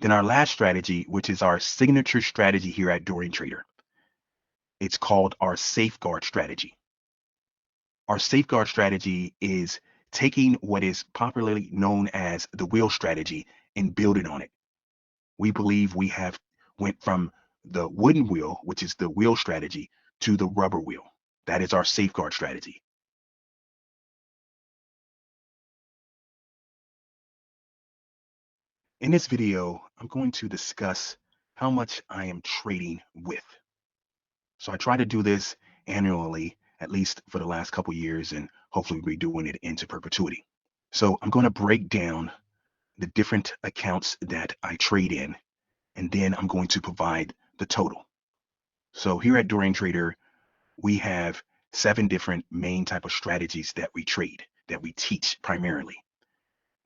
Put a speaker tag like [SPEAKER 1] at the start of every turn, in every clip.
[SPEAKER 1] Then our last strategy, which is our signature strategy here at Dorian Trader, it's called our safeguard strategy. Our safeguard strategy is taking what is popularly known as the wheel strategy and building on it. We believe we have went from the wooden wheel, which is the wheel strategy, to the rubber wheel. That is our safeguard strategy. In this video, I'm going to discuss how much I am trading with. So I try to do this annually, at least for the last couple years, and hopefully we'll be doing it into perpetuity. So I'm going to break down the different accounts that I trade in, and then I'm going to provide the total. So here at Dorian Trader, we have 7 different main type of strategies that we trade, that we teach primarily.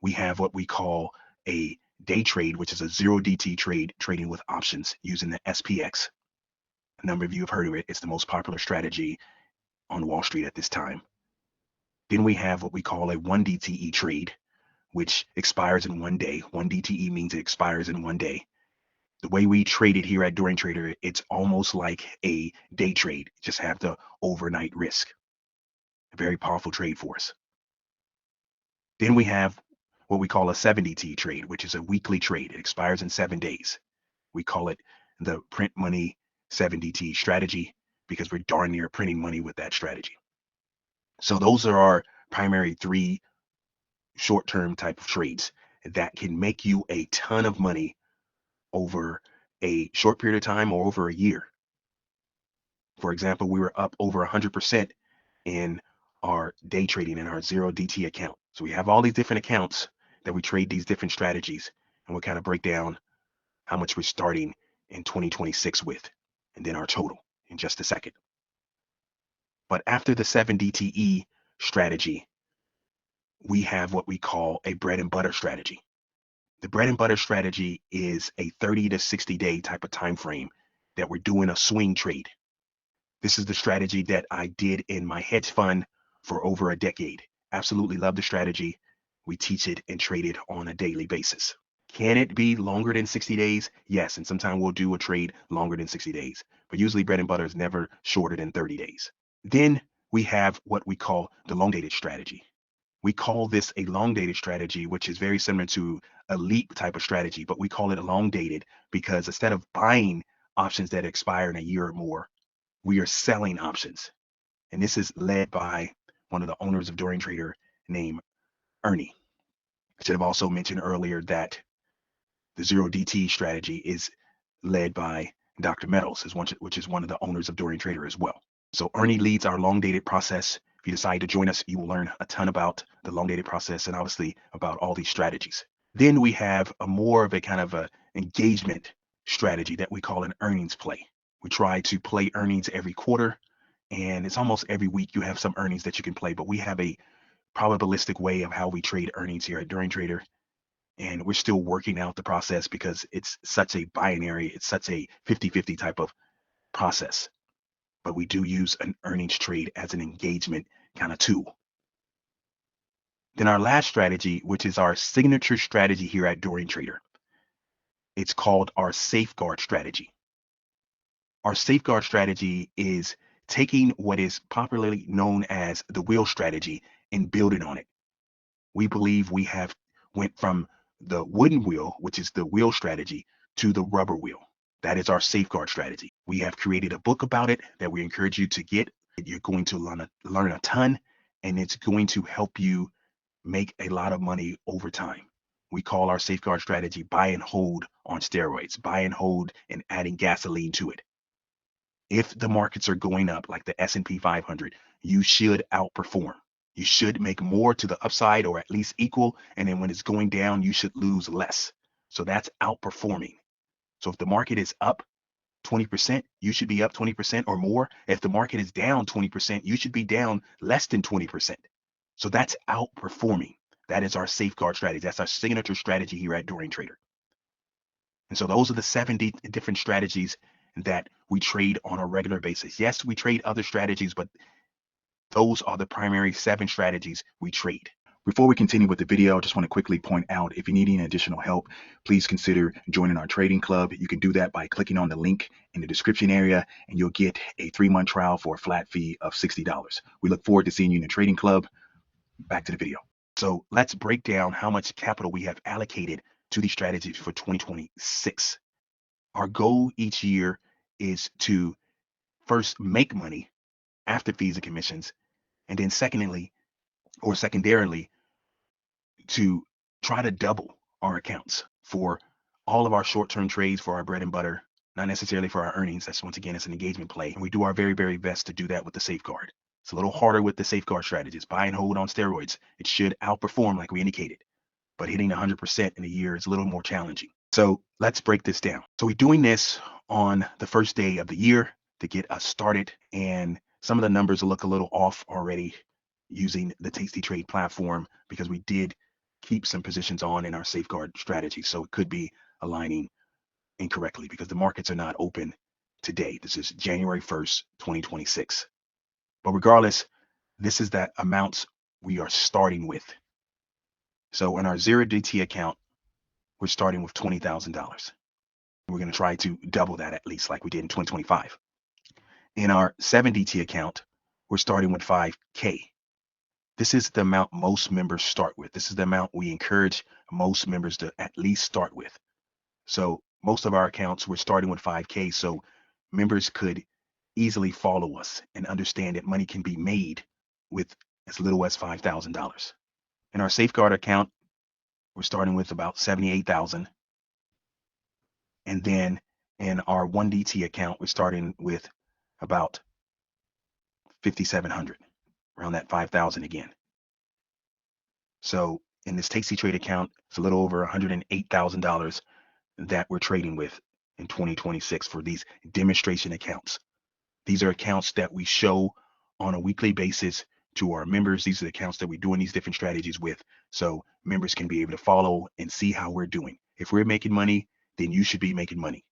[SPEAKER 1] We have what we call a day trade, which is a 0DT trade, trading with options using the SPX. A number of you have heard of it. It's the most popular strategy on Wall Street at this time. Then we have what we call a 1DTE trade, which expires in 1 day. 1DTE means it expires in 1 day. The way we trade it here at Dorian Trader, it's almost like a day trade, just have the overnight risk. A very powerful trade for us. Then we have what we call a 7DT trade, which is a weekly trade. It expires in 7 days. We call it the print money 7DT strategy because we're darn near printing money with that strategy. So those are our primary 3 short-term type of trades that can make you a ton of money over a short period of time or over a year. For example, we were up over 100% in our day trading in our 0DT account. So we have all these different accounts that we trade these different strategies, and we'll kind of break down how much we're starting in 2026 with, and then our total in just a second. But after the 7DTE strategy, we have what we call a bread and butter strategy. The bread and butter strategy is a 30 to 60 day type of time frame that we're doing a swing trade. This is the strategy that I did in my hedge fund for over a decade. Absolutely love the strategy. We teach it and trade it on a daily basis. Can it be longer than 60 days? Yes, and sometimes we'll do a trade longer than 60 days, but usually bread and butter is never shorter than 30 days. Then we have what we call the long dated strategy. We call this a long dated strategy, which is very similar to a leap type of strategy, but we call it a long dated because instead of buying options that expire in a year or more, we are selling options. And this is led by one of the owners of Dorian Trader named Ernie. I should have also mentioned earlier that the 0DT strategy is led by Dr. Metals, which is one of the owners of Dorian Trader as well. So Ernie leads our long dated process. If you decide to join us, you will learn a ton about the long dated process and obviously about all these strategies. Then we have a more of a kind of a engagement strategy that we call an earnings play. We try to play earnings every quarter, and it's almost every week you have some earnings that you can play, but we have a probabilistic way of how we trade earnings here at Dorian Trader. And we're still working out the process because it's such a binary, it's such a 50-50 type of process. But we do use an earnings trade as an engagement kind of tool. Then our last strategy, which is our signature strategy here at Dorian Trader, it's called our safeguard strategy. Our safeguard strategy is taking what is popularly known as the wheel strategy and building on it. We believe we have went from the wooden wheel, which is the wheel strategy, to the rubber wheel. That is our safeguard strategy. We have created a book about it that we encourage you to get. You're going to learn a ton, and it's going to help you make a lot of money over time. We call our safeguard strategy buy and hold on steroids, buy and hold and adding gasoline to it. If the markets are going up like the S&P 500, you should outperform. You should make more to the upside or at least equal. And then when it's going down, you should lose less. So that's outperforming. So if the market is up 20%, you should be up 20% or more. If the market is down 20%, you should be down less than 20%. So that's outperforming. That is our safeguard strategy. That's our signature strategy here at Dorian Trader. And so those are the 70 different strategies that we trade on a regular basis. Yes, we trade other strategies, but those are the primary 7 strategies we trade. Before we continue with the video, I just want to quickly point out, if you need any additional help, please consider joining our trading club. You can do that by clicking on the link in the description area, and you'll get a 3-month trial for a flat fee of $60. We look forward to seeing you in the trading club. Back to the video. So let's break down how much capital we have allocated to these strategies for 2026. Our goal each year is to first make money after fees and commissions, and then secondarily, to try to double our accounts for all of our short-term trades, for our bread and butter, not necessarily for our earnings. That's, once again, it's an engagement play. And we do our very, very best to do that with the safeguard. It's a little harder with the safeguard strategies. Buy and hold on steroids. It should outperform like we indicated, but hitting 100% in a year is a little more challenging. So let's break this down. So we're doing this on the first day of the year to get us started. And some of the numbers look a little off already using the Tasty Trade platform, because we did keep some positions on in our safeguard strategy. So it could be aligning incorrectly because the markets are not open today. This is January 1st, 2026. But regardless, this is the amounts we are starting with. So in our 0DT account, we're starting with $20,000. We're going to try to double that at least like we did in 2025. In our 7DT account, we're starting with $5K. This is the amount most members start with. This is the amount we encourage most members to at least start with. So most of our accounts, we're starting with $5K. So members could easily follow us and understand that money can be made with as little as $5,000. In our safeguard account, we're starting with about $78,000. And then in our 1DT account, we're starting with about $5,700, around that $5,000 again. So in this Tasty Trade account, it's a little over $108,000 that we're trading with in 2026 for these demonstration accounts. These are accounts that we show on a weekly basis to our members. These are the accounts that we're doing these different strategies with, so members can be able to follow and see how we're doing. If we're making money, then you should be making money.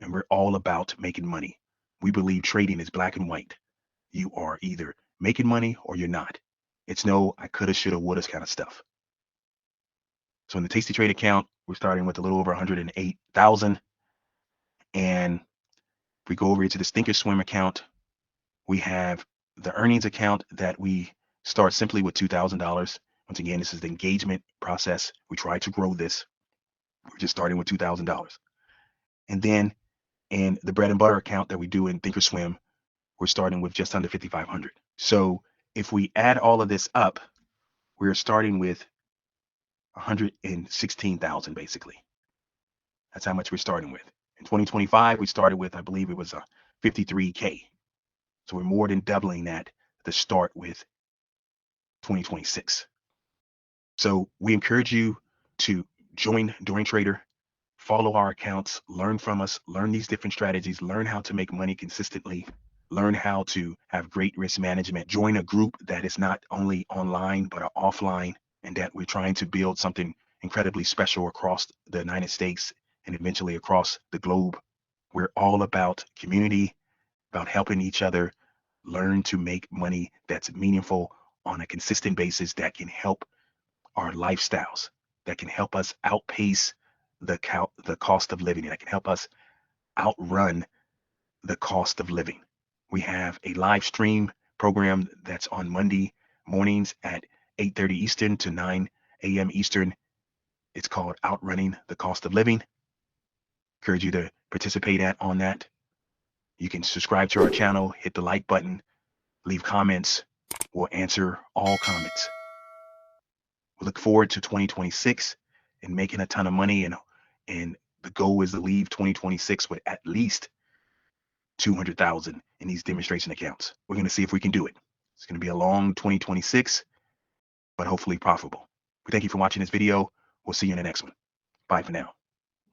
[SPEAKER 1] And we're all about making money. We believe trading is black and white. You are either making money or you're not. It's no I coulda, shoulda, woulda kind of stuff. So in the Tasty Trade account, we're starting with a little over 108,000. And if we go over to the Thinkorswim account, we have the earnings account that we start simply with $2,000. Once again, this is the engagement process. We try to grow this. We're just starting with $2,000. And then in the bread and butter account that we do in Thinkorswim, we're starting with just under 5,500. So if we add all of this up, we're starting with 116,000 basically. That's how much we're starting with. In 2025, we started with, I believe it was a 53K. So we're more than doubling that to start with 2026. So we encourage you to join Dorian Trader, follow our accounts, learn from us, learn these different strategies, learn how to make money consistently, learn how to have great risk management, join a group that is not only online but are offline, and that we're trying to build something incredibly special across the United States and eventually across the globe. We're all about community, about helping each other learn to make money that's meaningful on a consistent basis, that can help our lifestyles, that can help us outpace the cost of living, that can help us outrun the cost of living. We have a live stream program that's on Monday mornings at 8:30 Eastern to 9 a.m. Eastern. It's called Outrunning the Cost of Living. Encourage you to participate on that. You can subscribe to our channel, hit the like button, leave comments. We'll answer all comments. We look forward to 2026 and making a ton of money, and the goal is to leave 2026 with at least 200,000 in these demonstration accounts. We're going to see if we can do it. It's going to be a long 2026, but hopefully profitable. We thank you for watching this video. We'll see you in the next one. Bye for now.